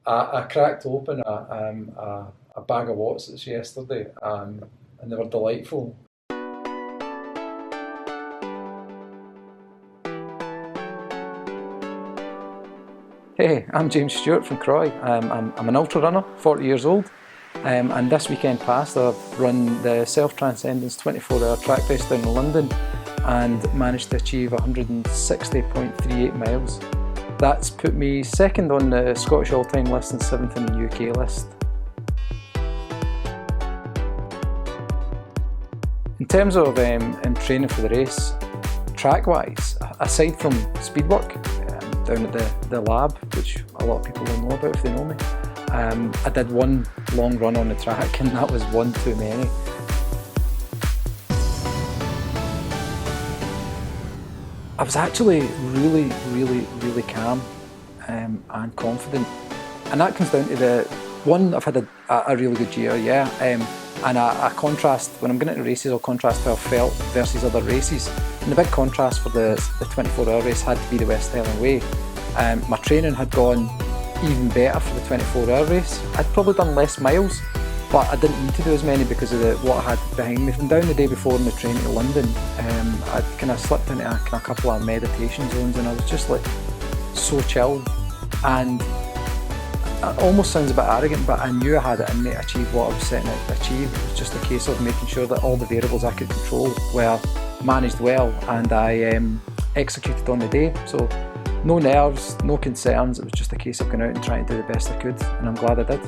I cracked open a bag of Watsits yesterday, and they were delightful. Hey, I'm James Stewart from Croy. I'm an ultra runner, 40 years old, and this weekend past I've run the Self Transcendence 24-hour track race down in London and managed to achieve 160.38 miles. That's put me second on the Scottish all-time list and 7th in the UK list. In terms of training for the race, track-wise, aside from speed work, down at the lab, which a lot of people will know about if they know me. I did one long run on the track and that was one too many. I was actually really calm and confident, and that comes down to I've had a really good year, yeah, and I contrast, when I'm going into races, I'll contrast how I felt versus other races. And the big contrast for the 24-hour race had to be the West Highland Way. My training had gone even better for the 24-hour race. I'd probably done less miles, but I didn't need to do as many because of what I had behind me. From down the day before in the train to London, I'd kind of slipped into a couple of meditation zones and I was just like so chilled. And it almost sounds a bit arrogant, but I knew I had it in me to achieve what I was setting out to achieve. It was just a case of making sure that all the variables I could control were managed well, and I executed on the day. So no nerves, no concerns, it was just a case of going out and trying to do the best I could, and I'm glad I did.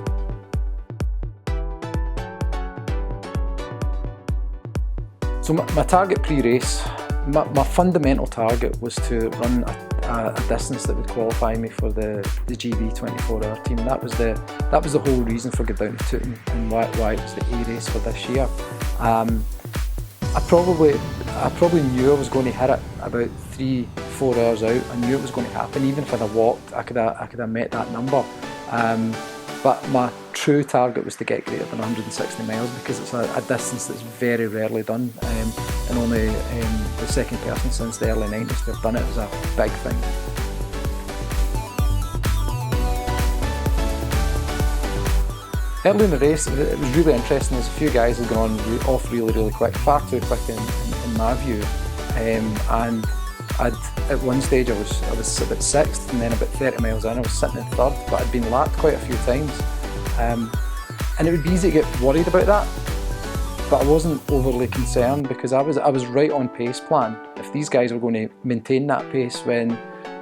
So my target pre-race, my fundamental target was to run a distance that would qualify me for the GB 24-hour team. That was the whole reason for going down to Tooting and why it was the A race for this year. I probably knew I was going to hit it about 3-4 hours out. I knew it was going to happen. Even if I'd have walked, I could have met that number. But my true target was to get greater than 160 miles because it's a distance that's very rarely done, and only the second person since the early 90s to have done it was a big thing. Early in the race, it was really interesting. There's a few guys who had gone off really quick, far too quick in my view. And at one stage I was about 6th, and then about 30 miles in I was sitting in 3rd, but I'd been lapped quite a few times. And it would be easy to get worried about that, but I wasn't overly concerned because I was right on pace plan. If these guys were going to maintain that pace when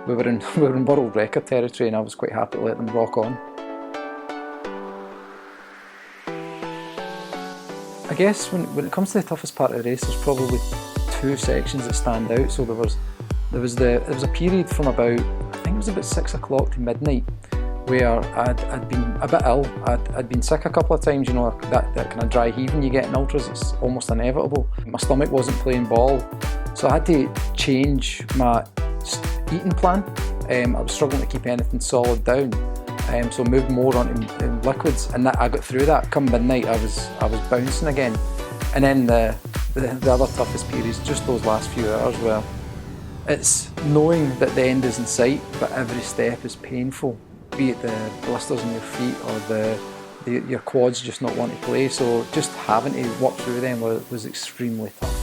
we were in world record territory, and I was quite happy to let them rock on. I guess when it comes to the toughest part of the race, there's probably two sections that stand out. So there was a period from about, I think it was about 6 o'clock to midnight, where I'd been a bit ill. I'd been sick a couple of times, you know, that kind of dry heaving you get in ultras, it's almost inevitable. My stomach wasn't playing ball, so I had to change my eating plan. I was struggling to keep anything solid down. So I moved more onto liquids, and I got through that. Come midnight, I was bouncing again. And then the other toughest period is just those last few hours where it's knowing that the end is in sight, but every step is painful, be it the blisters on your feet or your quads just not wanting to play. So just having to walk through them was extremely tough.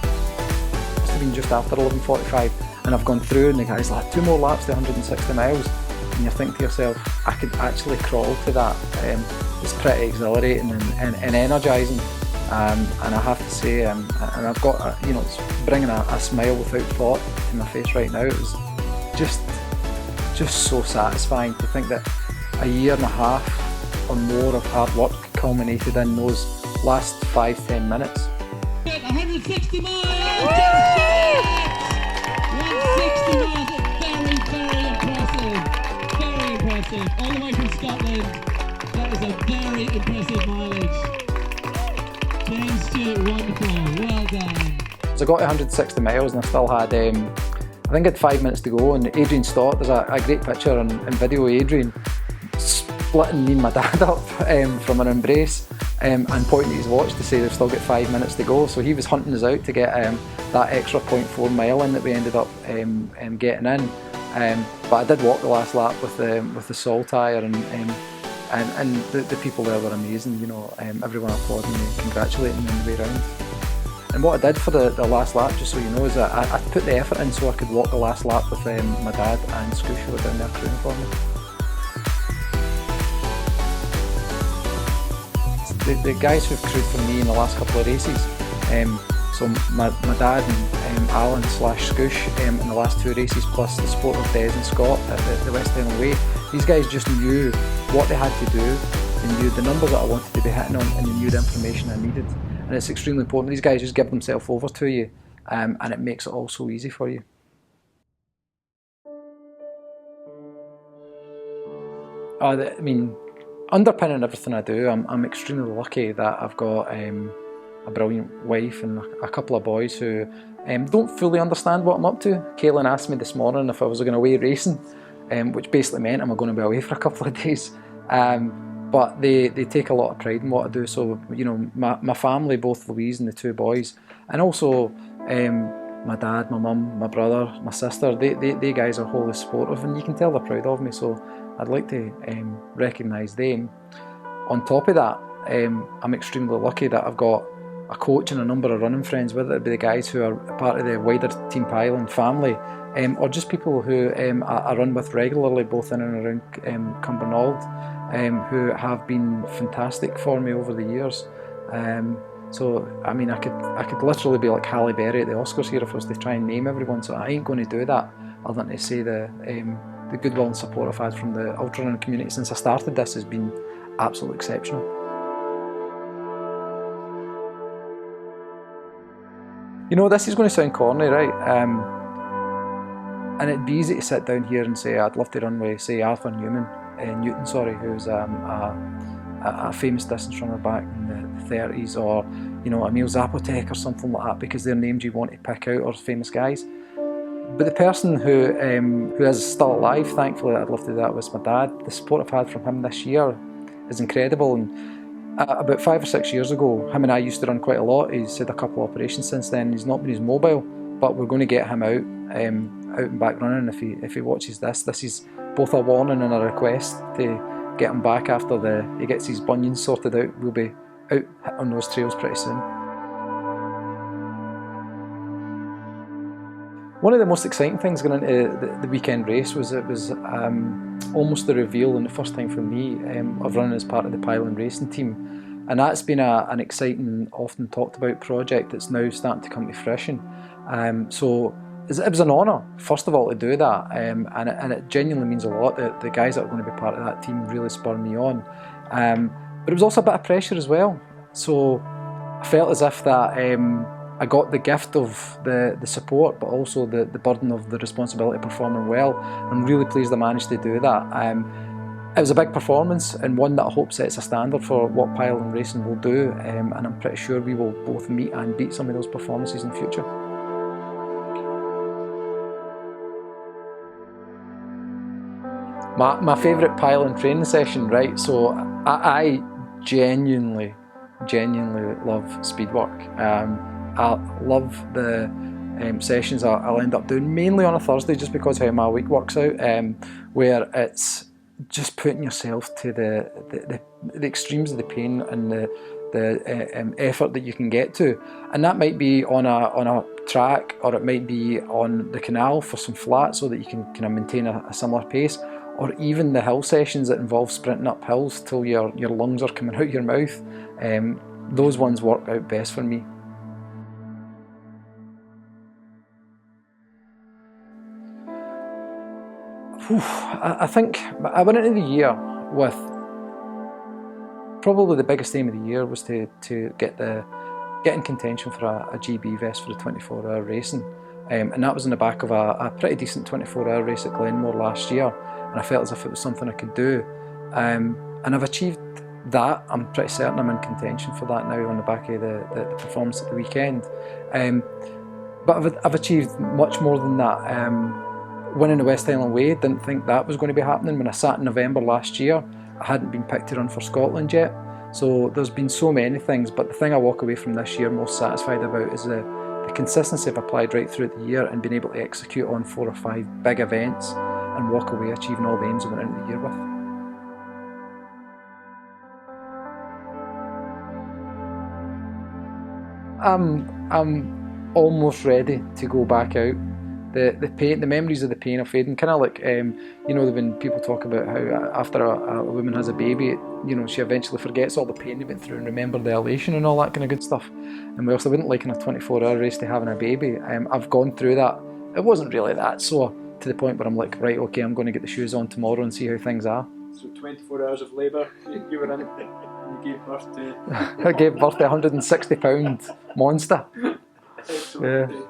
It must have been just after 11:45. And I've gone through and the guy's like, 2 more laps to 160 miles. And you think to yourself, I could actually crawl to that. It's pretty exhilarating and energising. And I have to say, and I've got, it's bringing a smile without thought to my face right now. It was just so satisfying to think that a year and a half or more of hard work culminated in those last 5-10 minutes. 160 miles! 160 miles, very impressive, very impressive, all the way from Scotland. That is a very impressive mileage. James Stewart, wonderful, well done. So I got to 160 miles and I still had, I think I had 5 minutes to go, and Adrian Stott, there's a great picture and video of Adrian splitting me and my dad up from an embrace and pointing at his watch to say they've still got 5 minutes to go. So he was hunting us out to get that extra 0.4 mile in that we ended up getting in. But I did walk the last lap with the Sol tyre, and the people there were amazing. You know, everyone applauding me, congratulating me on the way round. And what I did for the last lap, just so you know, is that I put the effort in so I could walk the last lap with my dad and Scoosh, who were down there crewing for me. The guys who've crewed for me in the last couple of races, so my dad and Alan / Scoosh in the last 2 races, plus the support of Des and Scott at the West Highland Way, these guys just knew what they had to do, they knew the numbers that I wanted to be hitting on, and they knew the information I needed. And it's extremely important. These guys just give themselves over to you, and it makes it all so easy for you. I mean, underpinning everything I do, I'm extremely lucky that I've got a brilliant wife and a couple of boys who don't fully understand what I'm up to. Kaylin asked me this morning if I was going away racing, which basically meant I'm going to be away for a couple of days. But they take a lot of pride in what I do. So, you know, my family, both Louise and the 2 boys, and also my dad, my mum, my brother, my sister, they guys are wholly supportive, and you can tell they're proud of me. So I'd like to recognise them. On top of that, I'm extremely lucky that I've got a coach and a number of running friends, whether it be the guys who are part of the wider Team Pyllon family, or just people who I run with regularly, both in and around Cumbernauld, who have been fantastic for me over the years. So I mean, I could literally be like Halle Berry at the Oscars here if I was to try and name everyone. So I ain't going to do that, other than to say the goodwill and support I've had from the ultra running community since I started this has been absolutely exceptional. You know, this is going to sound corny, right? And it'd be easy to sit down here and say I'd love to run with, say, Arthur Newton, who's a famous distance runner back in the 30s, or, you know, Emil Zapotek or something like that, because they're names you want to pick out, or famous guys. But the person who is still alive, thankfully, I'd love to do that, was my dad. The support I've had from him this year is incredible. And about 5 or 6 years ago, him and I used to run quite a lot. He's had a couple of operations since then. He's not been as mobile, but we're going to get him out and back running. If he watches this, this is both a warning and a request to get him back after he gets his bunions sorted out. We'll be out on those trails pretty soon. One of the most exciting things going into the weekend race was it was almost the reveal, and the first time for me, of running as part of the Pyllon Racing team. And that's been an exciting, often talked about project that's now starting to come to fruition. So it was an honour, first of all, to do that, and it genuinely means a lot. The guys that are going to be part of that team really spurred me on. But it was also a bit of pressure as well. So I felt as if that I got the gift of the support, but also the burden of the responsibility of performing well. I'm really pleased I managed to do that. It was a big performance, and one that I hope sets a standard for what Pyllon Racing will do, and I'm pretty sure we will both meet and beat some of those performances in the future. My favourite Pyllon training session, right? So I genuinely love speed work. I love the sessions I'll end up doing, mainly on a Thursday, just because how my week works out, where it's just putting yourself to the extremes of the pain and the effort that you can get to. And that might be on a track, or it might be on the canal for some flat so that you can kind of maintain a similar pace, or even the hill sessions that involve sprinting up hills till your lungs are coming out your mouth. Those ones work out best for me. I think I went into the year with probably the biggest aim of the year was to get in contention for a GB vest for the 24-hour racing, and that was in the back of a pretty decent 24-hour race at Glenmore last year, and I felt as if it was something I could do, and I've achieved that. I'm pretty certain I'm in contention for that now on the back of the performance at the weekend, but I've achieved much more than that. Winning the West Highland Way, didn't think that was going to be happening. When I sat in November last year, I hadn't been picked to run for Scotland yet. So there's been so many things, but the thing I walk away from this year most satisfied about is the the consistency I've applied right through the year and been able to execute on 4 or 5 big events and walk away achieving all the aims I went into the year with. I'm almost ready to go back out. The pain, the memories of the pain are fading. Kind of like, when people talk about how after a woman has a baby, she eventually forgets all the pain they went through and remember the elation and all that kind of good stuff. And whilst I wouldn't liken a 24-hour race to having a baby, I've gone through that. It wasn't really that sore, to the point where I'm like, right, okay, I'm going to get the shoes on tomorrow and see how things are. So 24 hours of labour you were in, and you gave birth to... I gave birth to a 160-pound monster. Excellent. Yeah.